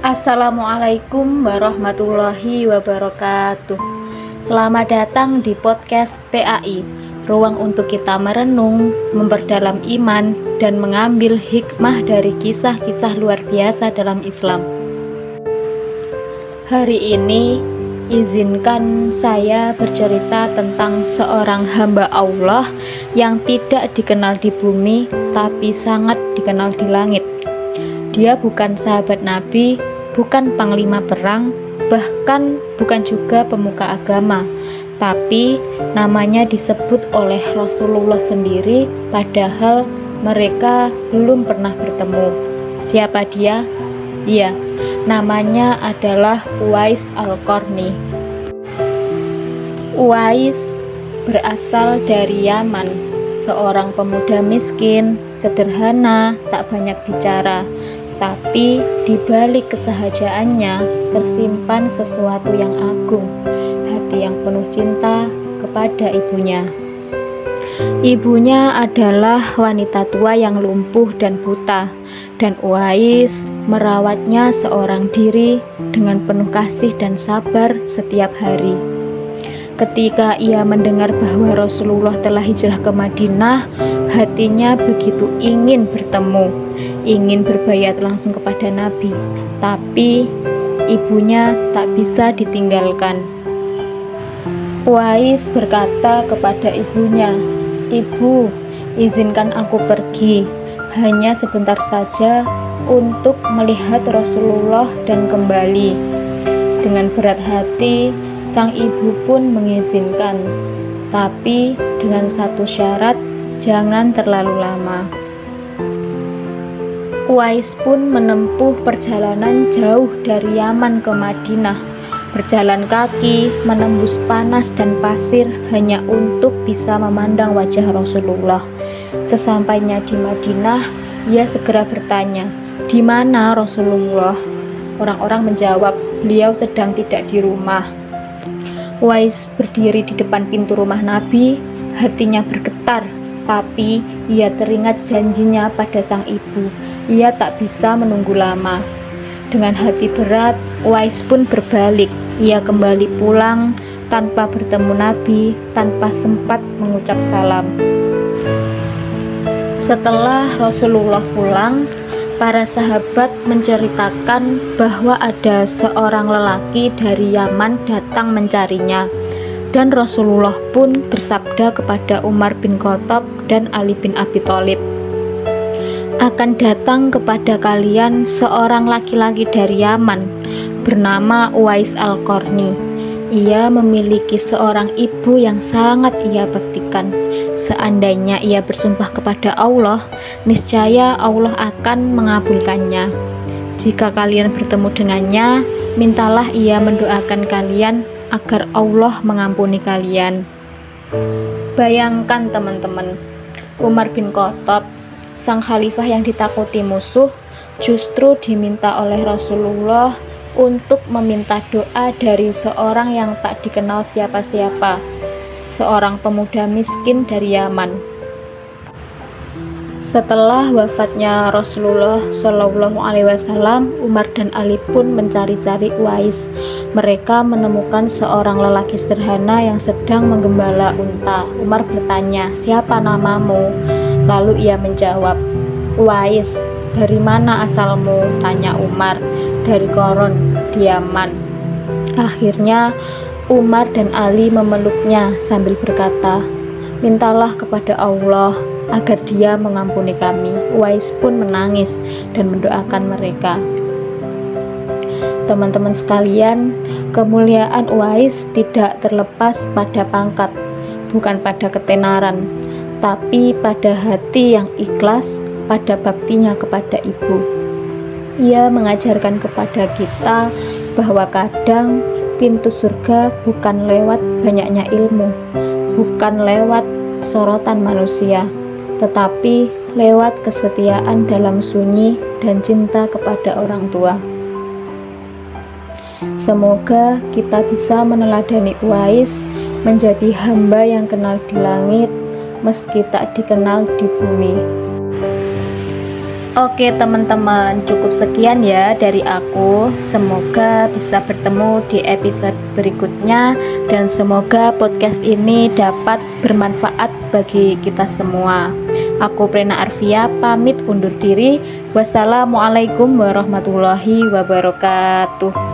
Assalamualaikum warahmatullahi wabarakatuh. Selamat datang di podcast PAI, ruang untuk kita merenung, memperdalam iman, dan mengambil hikmah dari kisah-kisah luar biasa dalam Islam. Hari ini, izinkan saya bercerita tentang seorang hamba Allah yang tidak dikenal di bumi, tapi sangat dikenal di langit. Dia bukan sahabat Nabi, bukan panglima perang, bahkan bukan juga pemuka agama, tapi namanya disebut oleh Rasulullah sendiri, padahal mereka belum pernah bertemu. Siapa dia? Iya, namanya adalah Uwais Al-Qarni. Uwais berasal dari Yaman, seorang pemuda miskin, sederhana, tak banyak bicara. Tapi di balik kesahajaannya tersimpan sesuatu yang agung, hati yang penuh cinta kepada ibunya. Ibunya adalah wanita tua yang lumpuh dan buta, dan Uwais merawatnya seorang diri dengan penuh kasih dan sabar setiap hari. Ketika ia mendengar bahwa Rasulullah telah hijrah ke Madinah, hatinya begitu ingin bertemu, ingin berbaiat langsung kepada Nabi, tapi ibunya tak bisa ditinggalkan. Uwais berkata kepada ibunya, "Ibu, izinkan aku pergi, hanya sebentar saja untuk melihat Rasulullah dan kembali." Dengan berat hati, sang ibu pun mengizinkan, tapi dengan satu syarat, jangan terlalu lama. Uwais pun menempuh perjalanan jauh dari Yaman ke Madinah, berjalan kaki, menembus panas dan pasir hanya untuk bisa memandang wajah Rasulullah. Sesampainya di Madinah, ia segera bertanya, "Di mana Rasulullah?" Orang-orang menjawab, "Beliau sedang tidak di rumah." Uwais berdiri di depan pintu rumah Nabi, hatinya bergetar, tapi ia teringat janjinya pada sang ibu. Ia tak bisa menunggu lama. Dengan hati berat, Uwais pun berbalik. Ia kembali pulang tanpa bertemu Nabi, tanpa sempat mengucap salam. Setelah Rasulullah pulang, para sahabat menceritakan bahwa ada seorang lelaki dari Yaman datang mencarinya, dan Rasulullah pun bersabda kepada Umar bin Khattab dan Ali bin Abi Thalib, "Akan datang kepada kalian seorang laki-laki dari Yaman bernama Uwais Al-Qarni. Ia memiliki seorang ibu yang sangat ia baktikan. Seandainya ia bersumpah kepada Allah, niscaya Allah akan mengabulkannya. Jika kalian bertemu dengannya, mintalah ia mendoakan kalian agar Allah mengampuni kalian." Bayangkan teman-teman, Umar bin Khattab, sang khalifah yang ditakuti musuh, justru diminta oleh Rasulullah untuk meminta doa dari seorang yang tak dikenal siapa-siapa, seorang pemuda miskin dari Yaman. Setelah wafatnya Rasulullah SAW, Umar dan Ali pun mencari-cari Uwais. Mereka menemukan seorang lelaki sederhana yang sedang menggembala unta. Umar bertanya, "Siapa namamu?" Lalu ia menjawab, "Uwais." "Dari mana asalmu?" tanya Umar. "Dari Qoron, di Yaman." Akhirnya Umar dan Ali memeluknya sambil berkata, "Mintalah kepada Allah agar Dia mengampuni kami." Uwais pun menangis dan mendoakan mereka. Teman-teman sekalian, kemuliaan Uwais tidak terlepas pada pangkat, bukan pada ketenaran, tapi pada hati yang ikhlas, pada baktinya kepada ibu. Ia mengajarkan kepada kita bahwa kadang pintu surga bukan lewat banyaknya ilmu, bukan lewat sorotan manusia, tetapi lewat kesetiaan dalam sunyi dan cinta kepada orang tua. Semoga kita bisa meneladani Uwais, menjadi hamba yang kenal di langit meski tak dikenal di bumi. Oke teman-teman, cukup sekian ya dari aku. Semoga bisa bertemu di episode berikutnya dan semoga podcast ini dapat bermanfaat bagi kita semua. Aku Prena Arfia pamit undur diri. Wassalamualaikum warahmatullahi wabarakatuh.